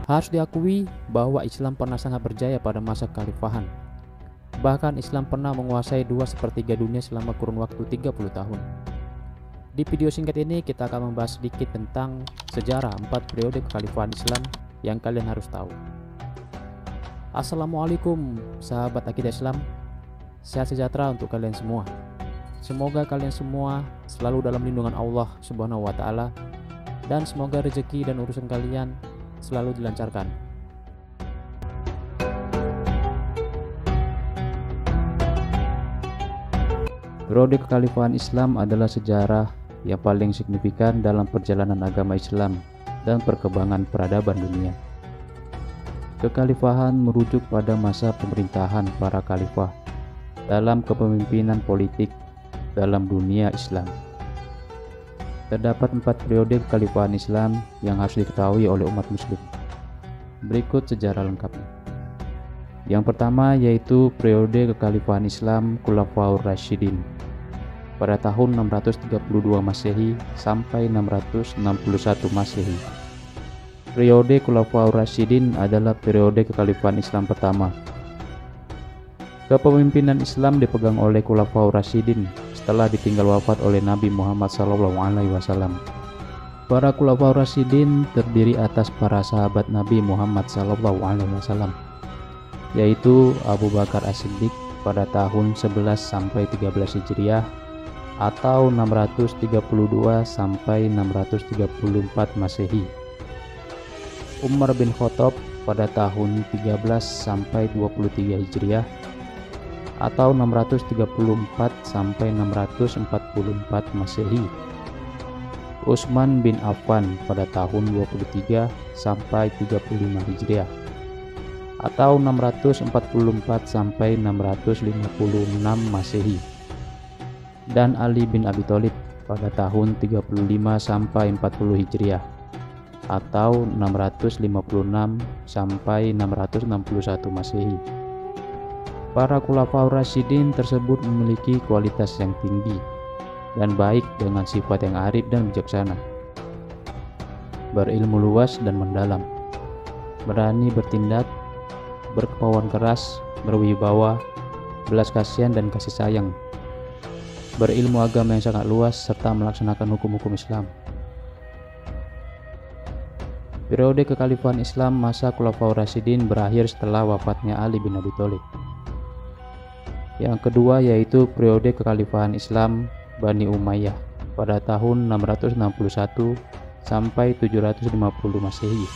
Harus diakui bahwa Islam pernah sangat berjaya pada masa kekhalifahan. Bahkan Islam pernah menguasai 2/3 dunia selama kurun waktu 30 tahun. Di video singkat ini kita akan membahas sedikit tentang sejarah 4 periode kekhalifahan Islam yang kalian harus tahu. Assalamualaikum sahabat akidah Islam. Sehat sejahtera untuk kalian semua. Semoga kalian semua selalu dalam lindungan Allah Subhanahu wa taala dan semoga rezeki dan urusan kalian selalu dilancarkan. Periode kekhalifahan Islam adalah sejarah yang paling signifikan dalam perjalanan agama Islam dan perkembangan peradaban dunia. Kekhalifahan merujuk pada masa pemerintahan para khalifah dalam kepemimpinan politik dalam dunia Islam. Terdapat 4 periode kekhalifahan Islam yang harus diketahui oleh umat muslim. Berikut sejarah lengkapnya. Yang pertama yaitu periode kekhalifahan Islam Khulafaur Rasyidin pada tahun 632 Masehi sampai 661 Masehi. Periode Khulafaur Rasyidin adalah periode kekhalifahan Islam pertama. Kepemimpinan Islam dipegang oleh Khulafaur Rasyidin setelah ditinggal wafat oleh Nabi Muhammad SAW. Para Khulafaur Rasyidin terdiri atas para sahabat Nabi Muhammad SAW, yaitu Abu Bakar As-Siddiq pada tahun 11 sampai 13 Hijriah atau 632 sampai 634 Masehi. Umar bin Khattab pada tahun 13 sampai 23 Hijriah atau 634 sampai 644 Masehi. Utsman bin Affan pada tahun 23 sampai 35 Hijriah atau 644 sampai 656 Masehi. Dan Ali bin Abi Thalib pada tahun 35 sampai 40 Hijriah atau 656 sampai 661 Masehi. Para Khulafaur Rasyidin tersebut memiliki kualitas yang tinggi dan baik dengan sifat yang arif dan bijaksana, berilmu luas dan mendalam, berani bertindak, berkemauan keras, berwibawa, belas kasihan dan kasih sayang, berilmu agama yang sangat luas serta melaksanakan hukum-hukum Islam. Periode kekhalifahan Islam masa Khulafaur Rasyidin berakhir setelah wafatnya Ali bin Abi Thalib. Yang kedua yaitu periode kekhalifahan Islam Bani Umayyah pada tahun 661 sampai 750 Masehi.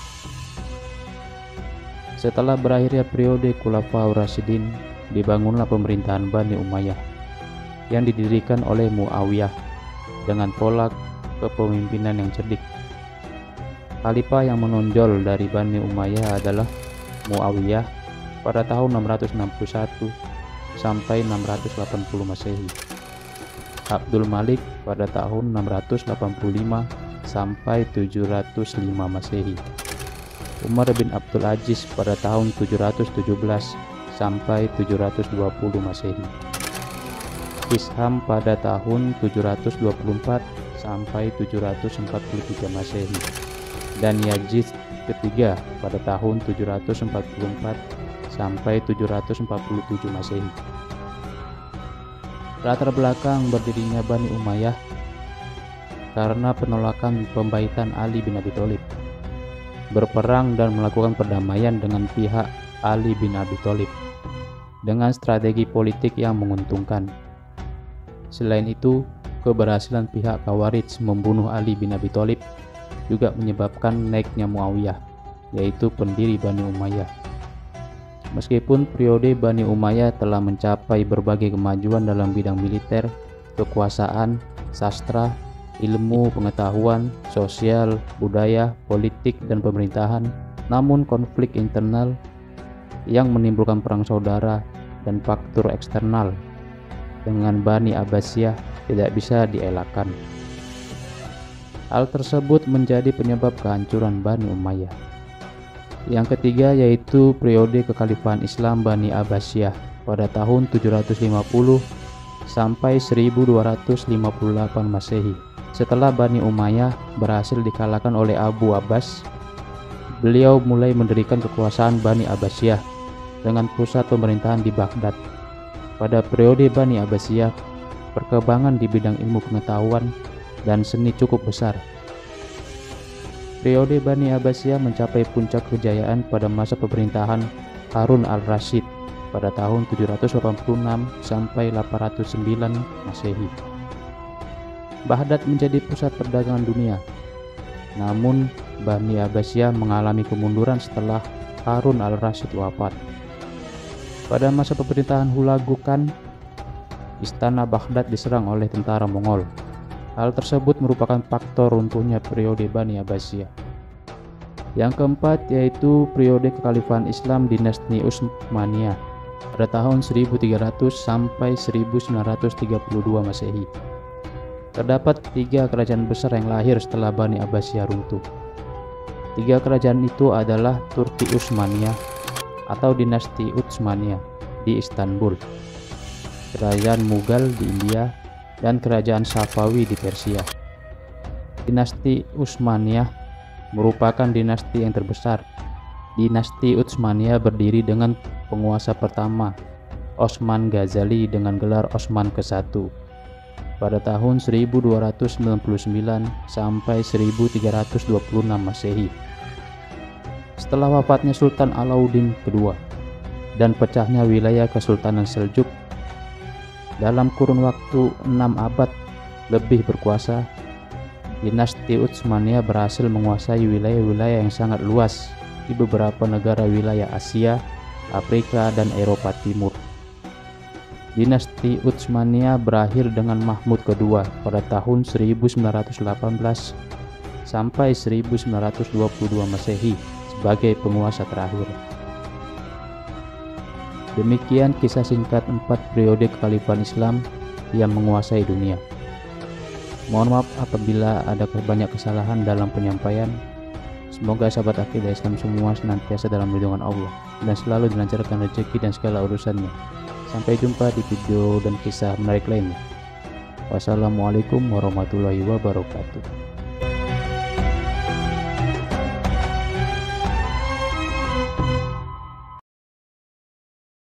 Setelah berakhirnya periode Khulafaur Rasyidin, dibangunlah pemerintahan Bani Umayyah yang didirikan oleh Muawiyah dengan pola kepemimpinan yang cerdik. Khalifah yang menonjol dari Bani Umayyah adalah Muawiyah pada tahun 661 sampai 680 Masehi. Abdul Malik pada tahun 685 sampai 705 Masehi. Umar bin Abdul Aziz pada tahun 717 sampai 720 Masehi. Isham pada tahun 724 sampai 743 Masehi. Dan Yazid ketiga pada tahun 744 sampai 747 Masehi. Latar belakang berdirinya Bani Umayyah karena penolakan pembaitan Ali bin Abi Thalib, berperang dan melakukan perdamaian dengan pihak Ali bin Abi Thalib dengan strategi politik yang menguntungkan. Selain itu, keberhasilan pihak Khawarij membunuh Ali bin Abi Thalib juga menyebabkan naiknya Muawiyah, yaitu pendiri Bani Umayyah. Meskipun periode Bani Umayyah telah mencapai berbagai kemajuan dalam bidang militer, kekuasaan, sastra, ilmu pengetahuan, sosial, budaya, politik, dan pemerintahan, namun konflik internal yang menimbulkan perang saudara dan faktor eksternal dengan Bani Abbasiyah tidak bisa dielakkan. Hal tersebut menjadi penyebab kehancuran Bani Umayyah. Yang ketiga yaitu periode kekhalifahan Islam Bani Abbasiyah pada tahun 750 sampai 1258 Masehi. Setelah Bani Umayyah berhasil dikalahkan oleh Abu Abbas beliau mulai mendirikan kekuasaan Bani Abbasiyah dengan pusat pemerintahan di Baghdad. Pada periode Bani Abbasiyah, perkembangan di bidang ilmu pengetahuan dan seni cukup besar. Periode Bani Abbasiyah mencapai puncak kejayaan pada masa pemerintahan Harun al-Rasyid pada tahun 786 sampai 809 Masehi. Baghdad menjadi pusat perdagangan dunia. Namun, Bani Abbasiyah mengalami kemunduran setelah Harun al-Rasyid wafat. Pada masa pemerintahan Hulagu Khan, istana Baghdad diserang oleh tentara Mongol. Hal tersebut merupakan faktor runtuhnya periode Bani Abbasiyah. Yang keempat yaitu periode kekhalifahan Islam dinasti Utsmaniyah pada tahun 1300 sampai 1932 Masehi. Terdapat 3 kerajaan besar yang lahir setelah Bani Abbasiyah runtuh. 3 kerajaan itu adalah Turki Utsmaniyah atau dinasti Utsmaniyah di Istanbul, kerajaan Mughal di India, dan kerajaan Safawi di Persia. Dinasti Utsmaniyah merupakan dinasti yang terbesar. Dinasti Utsmaniyah berdiri dengan penguasa pertama, Osman Ghazali dengan gelar Osman ke-1 pada tahun 1299 sampai 1326 Masehi. Setelah wafatnya Sultan Alauddin II dan pecahnya wilayah Kesultanan Seljuk, dalam kurun waktu 6 abad lebih berkuasa, dinasti Utsmaniyah berhasil menguasai wilayah-wilayah yang sangat luas di beberapa negara wilayah Asia, Afrika, dan Eropa Timur. Dinasti Utsmaniyah berakhir dengan Mahmud II pada tahun 1918 sampai 1922 Masehi sebagai penguasa terakhir. Demikian kisah singkat 4 periode kekhalifahan Islam yang menguasai dunia. Mohon maaf apabila ada banyak kesalahan dalam penyampaian. Semoga sahabat akidah Islam semua senantiasa dalam lindungan Allah dan selalu dilancarkan rezeki dan segala urusannya. Sampai jumpa di video dan kisah menarik lainnya. Wassalamualaikum warahmatullahi wabarakatuh.